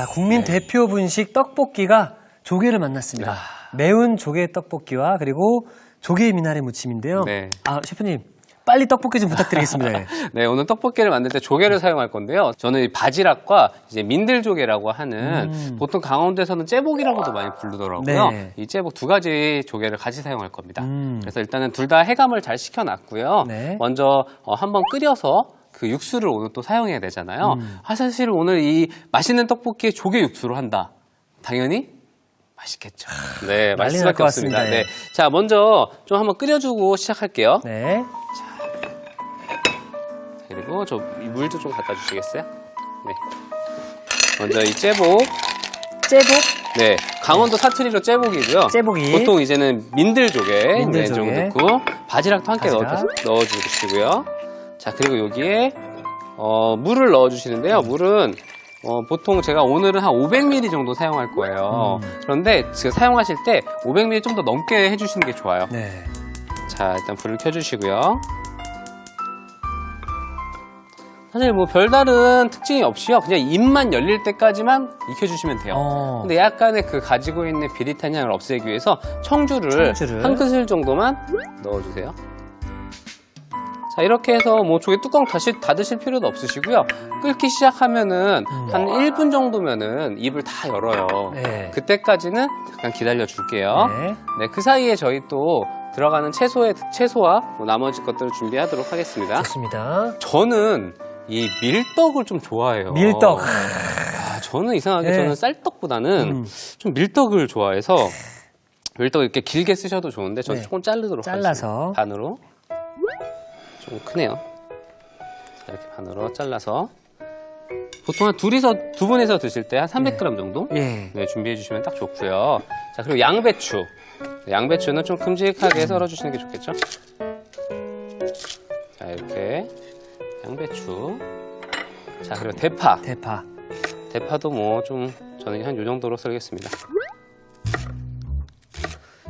자, 국민 대표 분식 떡볶이가 조개를 만났습니다. 매운 조개 떡볶이와 그리고 조개 미나리 무침인데요. 네. 아, 셰프님. 빨리 떡볶이 좀 부탁드리겠습니다. 네, 오늘 떡볶이를 만들 때 조개를 사용할 건데요. 저는 이 바지락과 이제 민들조개라고 하는 보통 강원도에서는 째복이라고도 많이 부르더라고요. 네. 이 째복 두 가지 조개를 같이 사용할 겁니다. 그래서 일단은 둘 다 해감을 잘 시켜놨고요. 네. 먼저 한번 끓여서 그 육수를 오늘 또 사용해야 되잖아요. 사실 오늘 이 맛있는 떡볶이에 조개 육수로 한다. 당연히 맛있겠죠. 네, 맛있을 난리 날 수밖에 것 없습니다. 같습니다. 네. 자, 먼저 좀 한번 끓여주고 시작할게요. 네. 그리고 저 물도 좀 갖다 주시겠어요? 네. 먼저 이 째복. 째복? 네. 강원도 사투리로 째복이고요. 째복이. 보통 이제는 민들조개. 민들조개. 네, 좀 넣고 바지락도 함께 바지락. 넣어주시고요. 자, 그리고 여기에 물을 넣어주시는데요. 물은 보통 제가 오늘은 한 500ml 정도 사용할 거예요. 그런데 지금 사용하실 때 500ml 좀 더 넘게 해주시는 게 좋아요. 네. 자, 일단 불을 켜주시고요. 사실 뭐 별다른 특징이 없이요. 그냥 입만 열릴 때까지만 익혀주시면 돼요. 근데 약간의 그 가지고 있는 비릿한 향을 없애기 위해서 청주를 한 큰술 정도만 넣어주세요. 자, 이렇게 해서 뭐 조개 뚜껑 다시 닫으실 필요도 없으시고요. 끓기 시작하면은 한 1분 정도면은 입을 다 열어요. 네. 그때까지는 잠깐 기다려 줄게요. 네. 네, 그 사이에 저희 또 들어가는 채소와 뭐 나머지 것들을 준비하도록 하겠습니다. 좋습니다. 저는 이 밀떡을 좀 좋아해요. 밀떡. 저는 이상하게 네. 저는 쌀떡보다는 좀 밀떡을 좋아해서 밀떡 이렇게 길게 쓰셔도 좋은데 저는 네. 조금 자르도록 잘라서. 하겠습니다. 반으로. 좀 크네요. 자, 이렇게 반으로 잘라서 보통 한 두 분이서 드실 때 한 300g 정도 예. 네, 준비해 주시면 딱 좋고요. 자, 그리고 양배추. 양배추는 좀 큼직하게 썰어 주시는 게 좋겠죠? 자, 이렇게 양배추. 자, 그리고 대파. 대파도 뭐 좀 저는 한 요 정도로 썰겠습니다.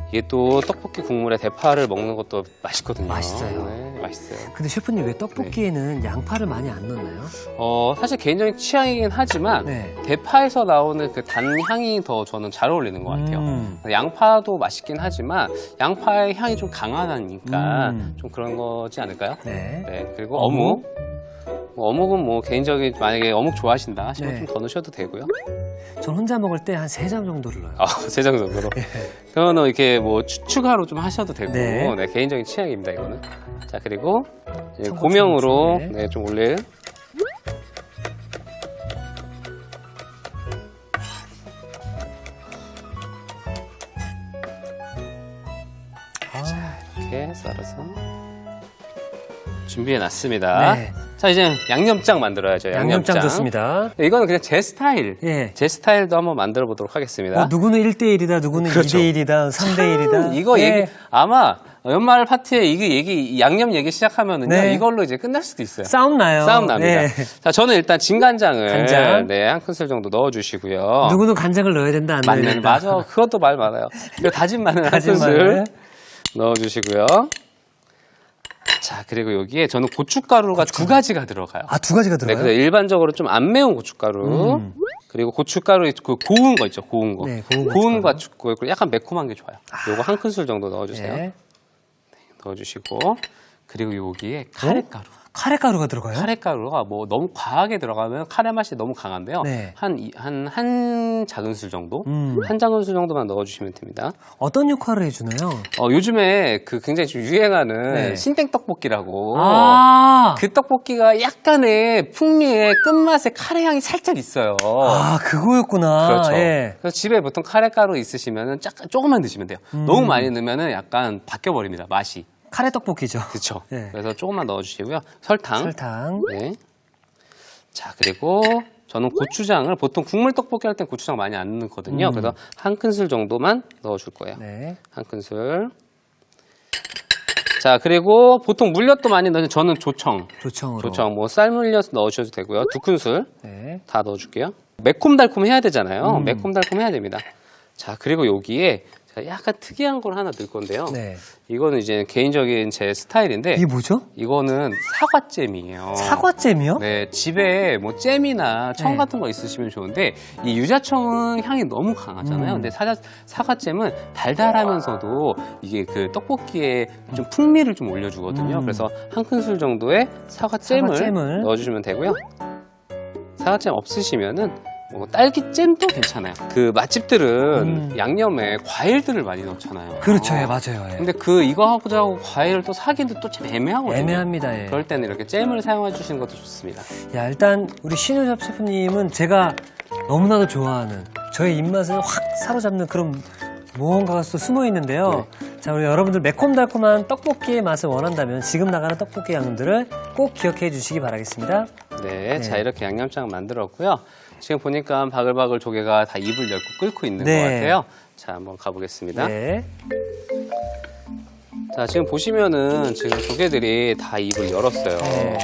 이게 또 떡볶이 국물에 대파를 먹는 것도 맛있거든요. 맛있어요. 네, 맛있어요. 근데 셰프님 왜 떡볶이에는 양파를 많이 안 넣나요? 사실 개인적인 취향이긴 하지만 네. 대파에서 나오는 그 단향이 더 저는 잘 어울리는 것 같아요. 양파도 맛있긴 하지만 양파의 향이 좀 강하다니까 좀 그런 거지 않을까요? 네. 네, 그리고 어묵. 어묵은 뭐 개인적인 만약에 어묵 좋아하신다 하시면 네. 좀 더 넣으셔도 되고요. 전 혼자 먹을 때 한 3장 정도를 넣어요. 3장 정도로. 그러면 이렇게 뭐 추가로 좀 하셔도 되고, 네. 네, 개인적인 취향입니다, 이거는. 자, 그리고 이제 청국장 고명으로 무침에. 네, 좀 올릴. 이렇게 썰어서 준비해 놨습니다. 네. 자, 이제 양념장 만들어야죠. 양념장 좋습니다. 네, 이거는 그냥 제 스타일. 예. 제 스타일도 한번 만들어 보도록 하겠습니다. 누구는 1대1이다, 누구는 그렇죠. 2대1이다, 3대1이다. 이거 예. 얘기 아마 연말 파티에 이게 양념 얘기 시작하면은요. 네. 이걸로 이제 끝날 수도 있어요. 싸움 나요. 싸움 납니다. 예. 자, 저는 일단 진간장을 간장. 네, 한 큰술 정도 넣어 주시고요. 누구는 간장을 넣어야 된다, 안 넣어야 맞네. 된다. 맞아. 그것도 말 많아요. 그리고 다진 마늘 한 다진 큰술 마늘. 넣어 주시고요. 자, 그리고 여기에 저는 고춧가루가 두 가지가 들어가요. 두 가지가 네, 들어가요? 그래서 일반적으로 좀 안 매운 고춧가루. 그리고 고춧가루 그 고운 거 있죠, 고운 거. 네, 고운 고춧가루. 그리고 약간 매콤한 게 좋아요. 요거 한 큰술 정도 넣어주세요. 네. 넣어주시고. 그리고 여기에 카레가루. 카레가루가 들어가요? 카레가루가 뭐 너무 과하게 들어가면 카레 맛이 너무 강한데요. 네. 한 작은술 정도? 한 작은술 정도만 넣어주시면 됩니다. 어떤 역할을 해주나요? 요즘에 그 굉장히 좀 유행하는 네. 신땡떡볶이라고. 아, 그 떡볶이가 약간의 풍미에 끝맛에 카레 향이 살짝 있어요. 그거였구나. 그렇죠. 예. 그래서 집에 보통 카레가루 있으시면은 조금만 넣으시면 돼요. 너무 많이 넣으면은 약간 바뀌어버립니다, 맛이. 카레 떡볶이죠. 그렇죠. 예. 그래서 조금만 넣어주시고요. 설탕. 네. 자, 그리고 저는 고추장을 보통 국물 떡볶이 할 땐 고추장 많이 안 넣거든요. 그래서 한 큰술 정도만 넣어줄 거예요. 네. 한 큰술. 자, 그리고 보통 물엿도 많이 넣는 저는 조청. 조청으로. 조청, 뭐 쌀물엿 넣으셔도 되고요. 2큰술 네. 다 넣어줄게요. 매콤달콤 해야 되잖아요. 매콤달콤 해야 됩니다. 자, 그리고 여기에 자, 약간 특이한 걸 하나 넣을 건데요. 네. 이거는 이제 개인적인 제 스타일인데 이게 뭐죠? 이거는 사과잼이에요. 사과잼이요? 네, 집에 뭐 잼이나 청 네. 같은 거 있으시면 좋은데 이 유자청은 향이 너무 강하잖아요. 근데 사과잼은 달달하면서도 이게 그 떡볶이에 좀 풍미를 좀 올려주거든요. 그래서 한 큰술 정도의 사과잼을 넣어주시면 되고요. 사과잼 없으시면은 뭐 딸기잼도 괜찮아요. 그 맛집들은 양념에 과일들을 많이 넣잖아요. 그렇죠, 예, 맞아요. 예. 근데 이거 하고 과일을 또 사기도 또 참 애매하거든요. 애매합니다. 예. 그럴 때는 이렇게 잼을 사용해 주시는 것도 좋습니다. 야, 일단 우리 신효섭 셰프님은 제가 너무나도 좋아하는 저의 입맛을 확 사로잡는 그런 무언가가 또 숨어 있는데요. 자, 우리 여러분들 매콤달콤한 떡볶이의 맛을 원한다면 지금 나가는 떡볶이 양들을 꼭 기억해 주시기 바라겠습니다. 네, 자 이렇게 양념장 만들었고요. 지금 보니까 바글바글 조개가 다 입을 열고 끓고 있는 네. 것 같아요. 자, 한번 가보겠습니다. 네. 자, 지금 보시면은 지금 조개들이 다 입을 열었어요. 네.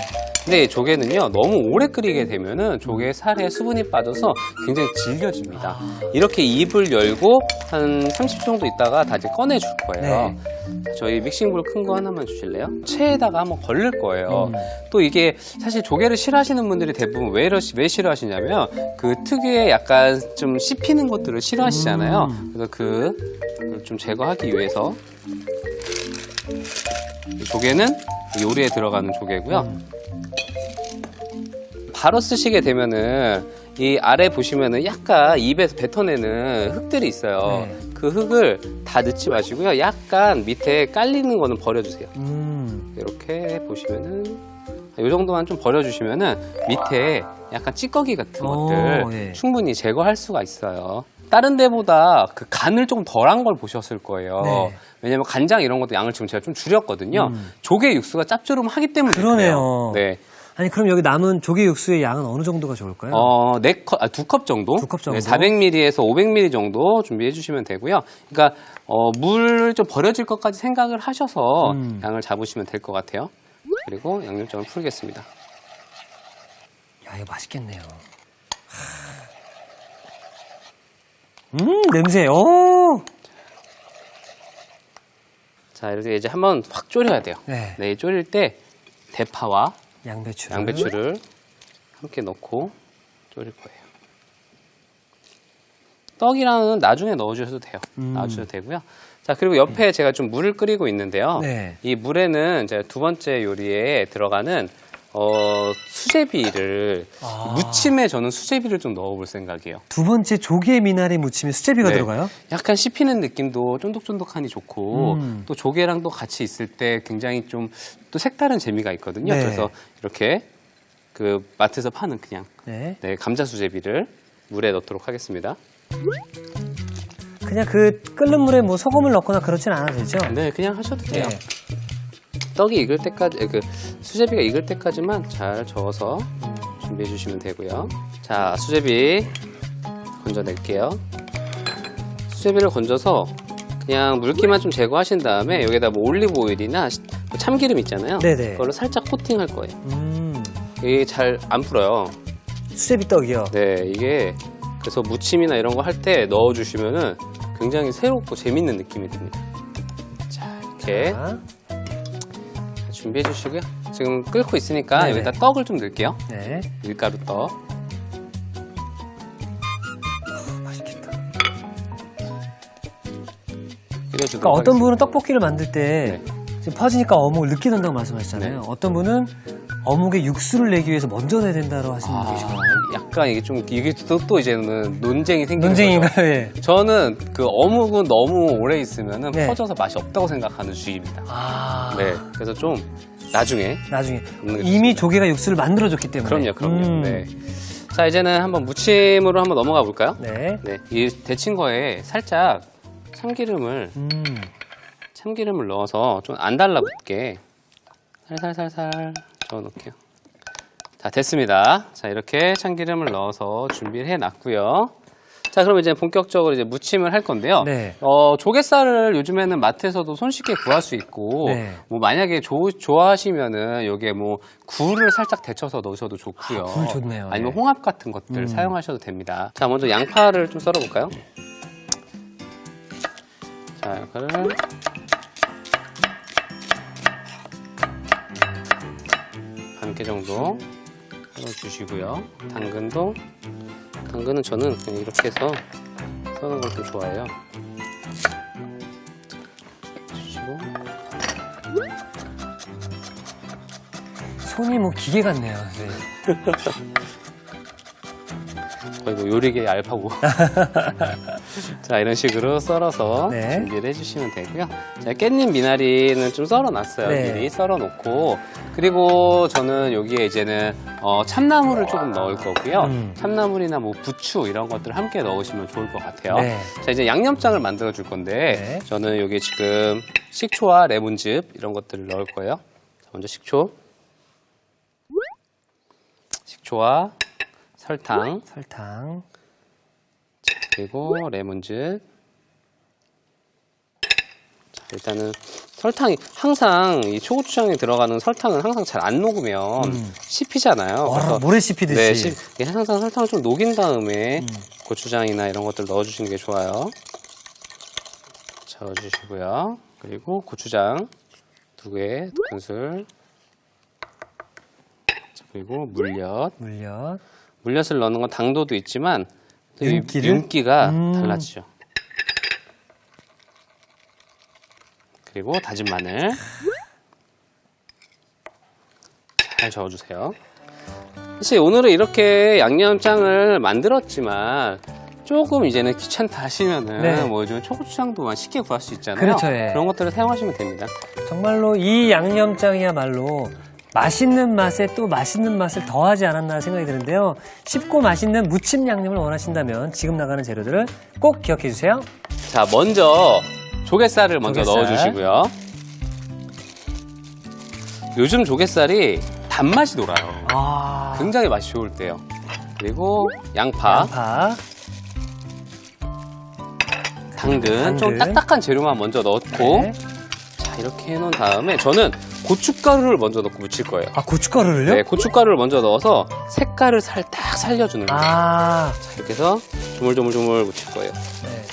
근데 이 조개는요, 너무 오래 끓이게 되면은 조개 살에 수분이 빠져서 굉장히 질겨집니다. 이렇게 입을 열고 한 30초 정도 있다가 다시 꺼내줄 거예요. 저희 믹싱볼 큰 거 하나만 주실래요? 체에다가 한번 걸릴 거예요. 또 이게 사실 조개를 싫어하시는 분들이 대부분 왜 싫어하시냐면 그 특유의 약간 좀 씹히는 것들을 싫어하시잖아요. 그래서 그걸 좀 제거하기 위해서 이 조개는 요리에 들어가는 조개고요. 바로 쓰시게 되면은 이 아래 보시면은 약간 입에서 뱉어내는 흙들이 있어요. 그 흙을 다 넣지 마시고요. 약간 밑에 깔리는 거는 버려주세요. 이렇게 보시면은 이 정도만 좀 버려주시면은 밑에 약간 찌꺼기 같은 것들 충분히 제거할 수가 있어요. 다른 데보다 그 간을 조금 덜한 걸 보셨을 거예요. 왜냐면 간장 이런 것도 양을 지금 제가 좀 줄였거든요. 조개 육수가 짭조름하기 때문에 그러네요. 네. 아니, 그럼 여기 남은 조개 육수의 양은 어느 정도가 좋을까요? 2컵 정도? 2컵 정도? 네, 400ml에서 500ml 정도 준비해 주시면 되고요. 그러니까 물 좀 버려질 것까지 생각을 하셔서 양을 잡으시면 될 것 같아요. 그리고 양념장을 풀겠습니다. 야, 이거 맛있겠네요. 냄새. 오! 자, 이렇게 이제 한번 확 졸여야 돼요. 네. 졸일 때 대파와 양배추를 함께 넣고 졸일 거예요. 떡이랑은 나중에 넣어주셔도 돼요. 넣어주셔도 되고요. 자, 그리고 옆에 제가 좀 물을 끓이고 있는데요. 이 물에는 이제 두 번째 요리에 들어가는 수제비를 무침에 저는 수제비를 좀 넣어볼 생각이에요. 두 번째 조개 미나리 무침에 수제비가 들어가요? 약간 씹히는 느낌도 쫀득쫀득하니 좋고 또 조개랑 또 같이 있을 때 굉장히 좀 또 색다른 재미가 있거든요. 그래서 이렇게 그 마트에서 파는 그냥 감자 수제비를 물에 넣도록 하겠습니다. 그냥 그 끓는 물에 뭐 소금을 넣거나 그렇진 않아도 되죠? 네, 그냥 하셔도 돼요. 떡이 익을 때까지, 그 수제비가 익을 때까지만 잘 저어서 준비해 주시면 되고요. 자, 수제비 건져낼게요. 수제비를 건져서 그냥 물기만 좀 제거하신 다음에 여기다 뭐 올리브 오일이나 참기름 있잖아요. 그걸로 살짝 코팅할 거예요. 이게 잘 안 풀어요. 수제비 떡이요? 네, 이게 그래서 무침이나 이런 거 할 때 넣어주시면은 굉장히 새롭고 재밌는 느낌이 듭니다. 자, 이렇게. 준비해 주시고요. 지금 끓고 있으니까 여기다 떡을 좀 넣을게요. 밀가루 떡. 맛있겠다. 그러니까 어떤 분은 떡볶이를 만들 때 지금 퍼지니까 어묵을 늦게 넣는다고 말씀하시잖아요. 어떤 분은 어묵에 육수를 내기 위해서 먼저 내야 된다고 하시는 분이 계시거든요. 약간 이게 또 이제는 논쟁이 생기는 논쟁인가요? 거죠. 저는 그 어묵은 너무 오래 있으면 퍼져서 맛이 없다고 생각하는 주의입니다. 그래서 좀 나중에 이미 조개가 육수를 만들어줬기 때문에. 그럼요. 자, 이제는 한번 무침으로 한번 넘어가 볼까요? 이 데친 거에 살짝 참기름을 넣어서 좀 안 달라붙게 살살살살 저어놓을게요. 자, 됐습니다. 자, 이렇게 참기름을 넣어서 준비를 해놨고요. 자, 그럼 이제 본격적으로 이제 무침을 할 건데요. 조갯살을 요즘에는 마트에서도 손쉽게 구할 수 있고, 뭐 만약에 좋아하시면은 여기에 뭐 굴을 살짝 데쳐서 넣으셔도 좋고요. 굴 좋네요. 아니면 홍합 같은 것들 사용하셔도 됩니다. 자, 먼저 양파를 좀 썰어볼까요? 자, 이거를 반 개 정도 썰어주시고요. 당근은 저는 그냥 이렇게 해서 써는 걸 좀 좋아해요. 주시고 손이 뭐 기계 같네요. 네. 거의 뭐 요리계 알파고. 자, 이런 식으로 썰어서 네. 준비를 해주시면 되고요. 자, 깻잎 미나리는 좀 썰어놨어요. 네. 미리 썰어놓고. 그리고 저는 여기에 이제는 참나물을 조금 넣을 거고요. 참나물이나 뭐 부추 이런 것들을 함께 넣으시면 좋을 것 같아요. 네. 자, 이제 양념장을 만들어 줄 건데 네. 저는 여기 지금 식초와 레몬즙 이런 것들을 넣을 거예요. 자, 먼저 식초와 설탕, 그리고 레몬즙. 자, 일단은 설탕이 항상 이 초고추장에 들어가는 설탕은 항상 잘 안 녹으면 씹히잖아요. 그래서 모래 씹히듯이. 네, 이게 항상 설탕을 좀 녹인 다음에 고추장이나 이런 것들 넣어주시는 게 좋아요. 저어주시고요. 그리고 고추장 2개, 2큰술. 그리고 물엿을 넣는 건 당도도 있지만 또 윤기가 달라지죠. 그리고 다진 마늘 잘 저어주세요. 사실 오늘은 이렇게 양념장을 만들었지만 조금 이제는 귀찮다 하시면은 네. 뭐 요즘 초고추장도 쉽게 구할 수 있잖아요. 그렇죠, 예. 그런 것들을 사용하시면 됩니다. 정말로 이 양념장이야말로 맛있는 맛에 또 맛있는 맛을 더하지 않았나 생각이 드는데요. 쉽고 맛있는 무침 양념을 원하신다면 지금 나가는 재료들을 꼭 기억해 주세요. 자, 먼저 조갯살을 먼저 넣어주시고요. 요즘 조갯살이 단맛이 돌아요. 굉장히 맛이 좋을 때요. 그리고 양파. 당근. 좀 딱딱한 재료만 먼저 넣고 네. 자, 이렇게 해놓은 다음에 저는 고춧가루를 먼저 넣고 무칠 거예요. 고춧가루를요? 네, 고춧가루를 먼저 넣어서 색깔을 살짝 살려주는 거예요. 자, 이렇게 해서 조물조물 무칠 거예요. 네.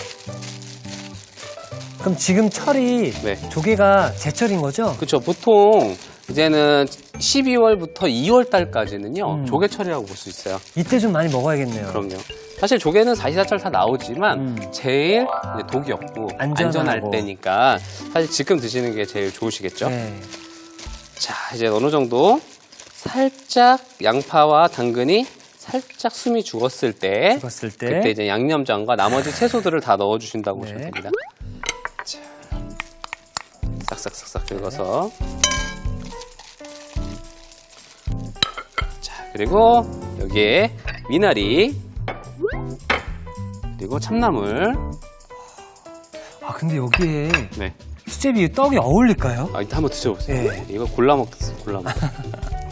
그럼 지금 철이 조개가 제철인 거죠? 그렇죠. 보통 이제는 12월부터 2월 달까지는요 조개철이라고 볼 수 있어요. 이때 좀 많이 먹어야겠네요. 그럼요. 사실 조개는 사시사철 다 나오지만 제일 이제 독이 없고 안전할 때니까 사실 지금 드시는 게 제일 좋으시겠죠. 네. 자, 이제 어느 정도 살짝 양파와 당근이 살짝 숨이 죽었을 때 그때 이제 양념장과 나머지 채소들을 다 넣어주신다고 보시면 됩니다. 자, 싹싹싹싹 긁어서 자, 그리고 여기에 미나리 그리고 참나물. 근데 여기에 수제비 떡이 어울릴까요? 일단 한번 드셔보세요. 네. 이거 골라 먹.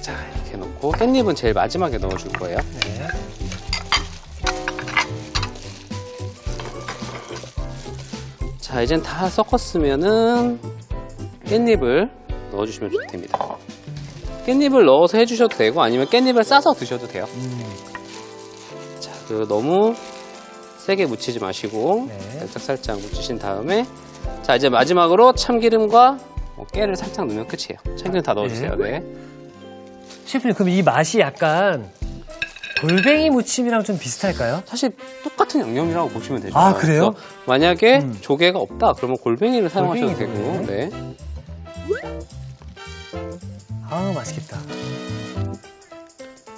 자, 이렇게 넣고 깻잎은 제일 마지막에 넣어줄 거예요. 네. 자, 이젠 다 섞었으면은 깻잎을 넣어주시면 됩니다. 깻잎을 넣어서 해주셔도 되고 아니면 깻잎을 싸서 드셔도 돼요. 자, 너무 세게 묻히지 마시고 살짝 묻히신 다음에 자, 이제 마지막으로 참기름과 깨를 살짝 넣으면 끝이에요. 참기름 다 넣어주세요. 네. 셰프님, 그럼 이 맛이 약간 골뱅이 무침이랑 좀 비슷할까요? 사실 똑같은 양념이라고 보시면 되죠. 그래요? 만약에 조개가 없다, 그러면 골뱅이를 사용하셔도 되고. 네. 맛있겠다.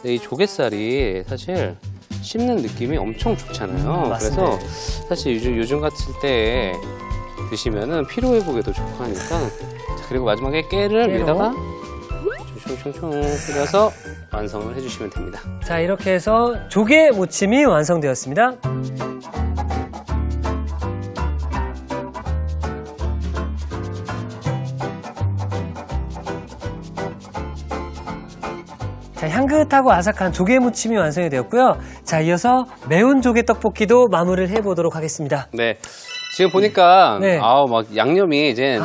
이 조갯살이 사실 씹는 느낌이 엄청 좋잖아요. 그래서 사실 요즘 같을 때 드시면은 피로 회복에도 좋고 하니까. 자, 그리고 마지막에 깨를 위에다가 총총총 뿌려서 완성을 해주시면 됩니다. 자, 이렇게 해서 조개 무침이 완성되었습니다. 자, 향긋하고 아삭한 조개 무침이 완성이 되었고요. 자, 이어서 매운 조개 떡볶이도 마무리를 해보도록 하겠습니다. 네. 지금 보니까 막 양념이 이제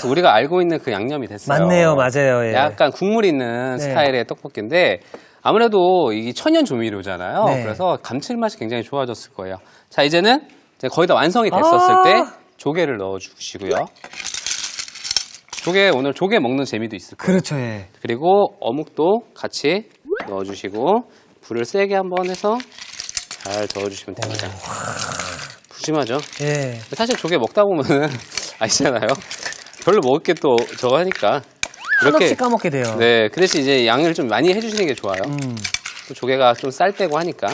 우리가 알고 있는 그 양념이 됐어요. 맞네요, 맞아요. 예. 약간 국물 있는 스타일의 떡볶이인데 아무래도 이게 천연 조미료잖아요. 그래서 감칠맛이 굉장히 좋아졌을 거예요. 자, 이제는 거의 다 완성이 됐었을 때 조개를 넣어주시고요. 오늘 조개 먹는 재미도 있을 거예요. 그렇죠, 예. 그리고 어묵도 같이 넣어주시고 불을 세게 한번 해서 잘 저어주시면 됩니다. 푸짐하죠? 예. 사실 조개 먹다 보면은 아시잖아요. 별로 먹을 게 또 저거 하니까 한없이 까먹게 돼요. 네, 그 대신 이제 양을 좀 많이 해주시는 게 좋아요. 또 조개가 좀 쌀때고 하니까.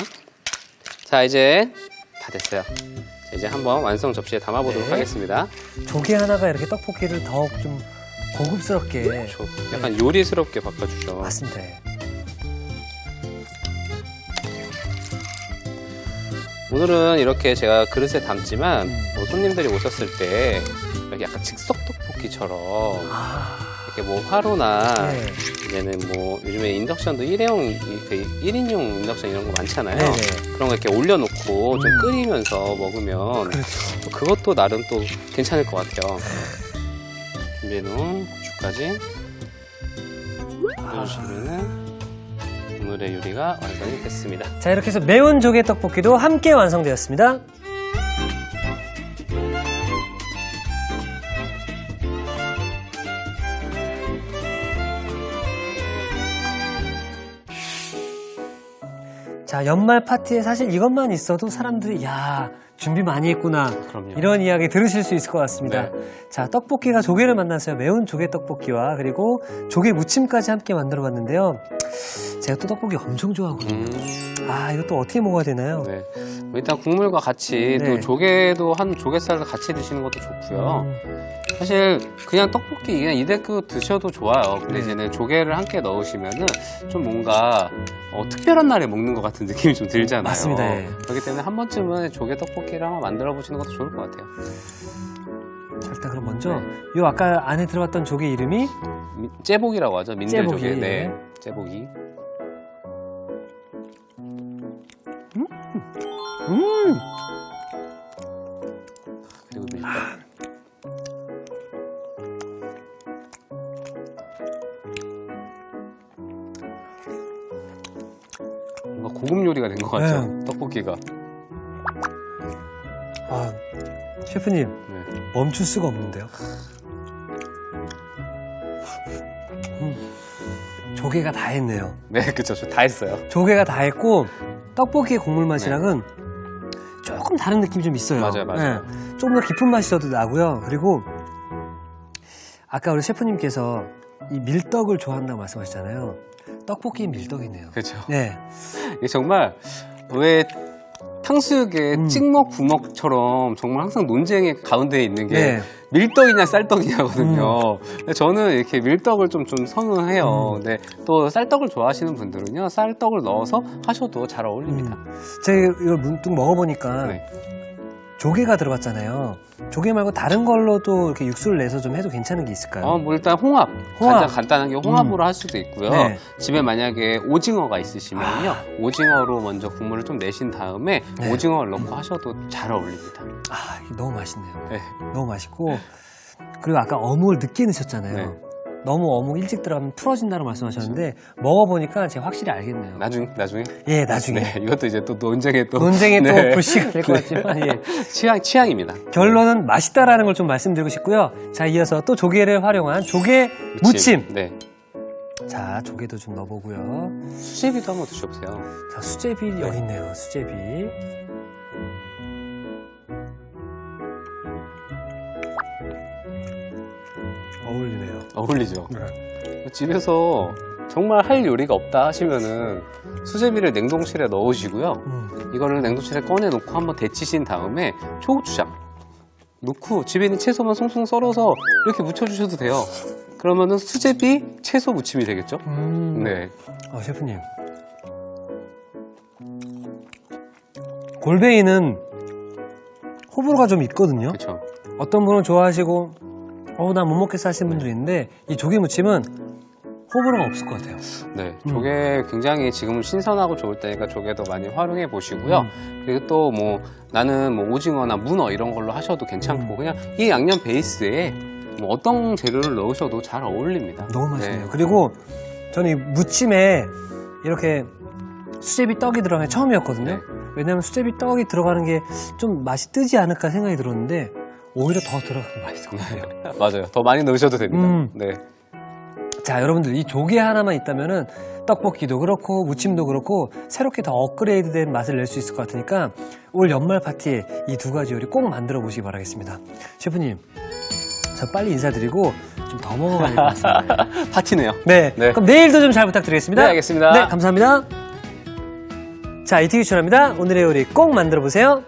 자, 이제 다 됐어요. 자, 이제 한번 완성 접시에 담아보도록 하겠습니다. 조개 하나가 이렇게 떡볶이를 더욱 좀 고급스럽게. 그렇죠. 약간 요리스럽게 바꿔주죠. 맞습니다. 예. 오늘은 이렇게 제가 그릇에 담지만 뭐 손님들이 오셨을 때 이렇게 약간 즉석 떡볶이처럼 이렇게 뭐 화로나 네. 이제는 뭐 요즘에 인덕션도 일회용, 1인용 인덕션 이런 거 많잖아요. 네네. 그런 거 이렇게 올려놓고 좀 끓이면서 먹으면 그렇죠. 그것도 나름 또 괜찮을 것 같아요. 준비해놓은 고추까지 넣어주시면은 오늘의 요리가 완성이 됐습니다. 자, 이렇게 해서 매운 조개 떡볶이도 함께 완성되었습니다. 자, 연말 파티에 사실 이것만 있어도 사람들이 야, 준비 많이 했구나. 그럼요. 이런 이야기 들으실 수 있을 것 같습니다. 네. 자, 떡볶이가 조개를 만나서요. 매운 조개 떡볶이와 그리고 조개 무침까지 함께 만들어 봤는데요. 제가 또 떡볶이 엄청 좋아하거든요. 아, 이것도 어떻게 먹어야 되나요? 네. 뭐 일단 국물과 같이 네. 또 조개도 한 조개살을 같이 드시는 것도 좋고요. 사실 그냥 떡볶이 그냥 이대로 드셔도 좋아요. 근데 이제는 조개를 함께 넣으시면은 좀 뭔가 특별한 날에 먹는 것 같은 느낌이 좀 들잖아요. 맞습니다. 예. 그렇기 때문에 한 번쯤은 조개 떡볶이를 한번 만들어 보시는 것도 좋을 것 같아요. 자, 일단 그럼 먼저 요 아까 안에 들어갔던 조개 이름이 째복이라고 하죠. 민들 째복이, 조개. 네. 예. 째복이. 그리고 밀떡. 뭔가 고급 요리가 된 것 같죠? 네. 떡볶이가. 아, 셰프님 네. 멈출 수가 없는데요. 조개가 다 했네요. 네, 그쵸. 저 다 했어요. 조개가 다 했고 떡볶이의 국물 맛이랑은 조금 다른 느낌이 좀 있어요. 맞아요. 네, 조금 더 깊은 맛이 더 나고요. 그리고 아까 우리 셰프님께서 이 밀떡을 좋아한다고 말씀하셨잖아요. 떡볶이 밀떡이네요. 그렇죠. 네, 이게 정말 왜 탕수육의 찍먹 부먹처럼 정말 항상 논쟁의 가운데에 있는 게 네. 밀떡이냐 쌀떡이냐거든요. 근데 저는 이렇게 밀떡을 좀 선호해요. 근데 또 쌀떡을 좋아하시는 분들은요, 쌀떡을 넣어서 하셔도 잘 어울립니다. 제가 이걸 문득 먹어보니까 네. 조개가 들어갔잖아요. 조개 말고 다른 걸로도 이렇게 육수를 내서 좀 해도 괜찮은 게 있을까요? 뭐 일단 홍합. 간단하게 홍합으로 할 수도 있고요. 네. 집에 만약에 오징어가 있으시면요, 오징어로 먼저 국물을 좀 내신 다음에 네. 오징어를 넣고 하셔도 잘 어울립니다. 아, 이게 너무 맛있네요. 네. 너무 맛있고 그리고 아까 어묵을 늦게 넣으셨잖아요. 네. 너무 어묵 일찍 들어가면 풀어진다고 말씀하셨는데 먹어보니까 제가 확실히 알겠네요. 나중에? 예, 나중에. 네, 이것도 이제 또 논쟁의 또 논쟁의 또 네. 불씨가 될 것 같지만 예. 취향입니다. 결론은 맛있다라는 걸 좀 말씀드리고 싶고요. 자, 이어서 또 조개를 활용한 조개 무침. 네. 자, 조개도 좀 넣어보고요. 수제비도 한번 드셔보세요. 자, 수제비 여기 있네요. 수제비. 어울리네요. 어울리죠. 네. 집에서 정말 할 요리가 없다 하시면은 수제비를 냉동실에 넣으시고요. 이거를 냉동실에 꺼내놓고 한번 데치신 다음에 초고추장 넣고 집에 있는 채소만 송송 썰어서 이렇게 무쳐주셔도 돼요. 그러면은 수제비 채소 무침이 되겠죠? 네. 셰프님. 골뱅이는 호불호가 좀 있거든요. 그렇죠. 어떤 분은 좋아하시고 나 못 먹겠어 하시는 분들이 있는데 이 조개 무침은 호불호가 없을 것 같아요. 네, 조개 굉장히 지금은 신선하고 좋을 때니까 조개도 많이 활용해 보시고요. 그리고 또 뭐 나는 뭐 오징어나 문어 이런 걸로 하셔도 괜찮고 그냥 이 양념 베이스에 뭐 어떤 재료를 넣으셔도 잘 어울립니다. 너무 맛있네요. 네. 그리고 저는 이 무침에 이렇게 수제비 떡이 들어간 게 처음이었거든요. 네. 왜냐하면 수제비 떡이 들어가는 게 좀 맛이 뜨지 않을까 생각이 들었는데 오히려 더 들어가면 맛있을 것 같아요. 맞아요. 더 많이 넣으셔도 됩니다. 네. 자, 여러분들 이 조개 하나만 있다면은 떡볶이도 그렇고 무침도 그렇고 새롭게 더 업그레이드된 맛을 낼 수 있을 것 같으니까 올 연말 파티에 이 두 가지 요리 꼭 만들어 보시기 바라겠습니다. 셰프님, 저 빨리 인사드리고 좀 더 먹어가야 될 것 같습니다. 파티네요. 네, 네. 그럼 내일도 좀 잘 부탁드리겠습니다. 네, 알겠습니다. 네, 감사합니다. 자, 이티기 추천합니다. 오늘의 요리 꼭 만들어 보세요.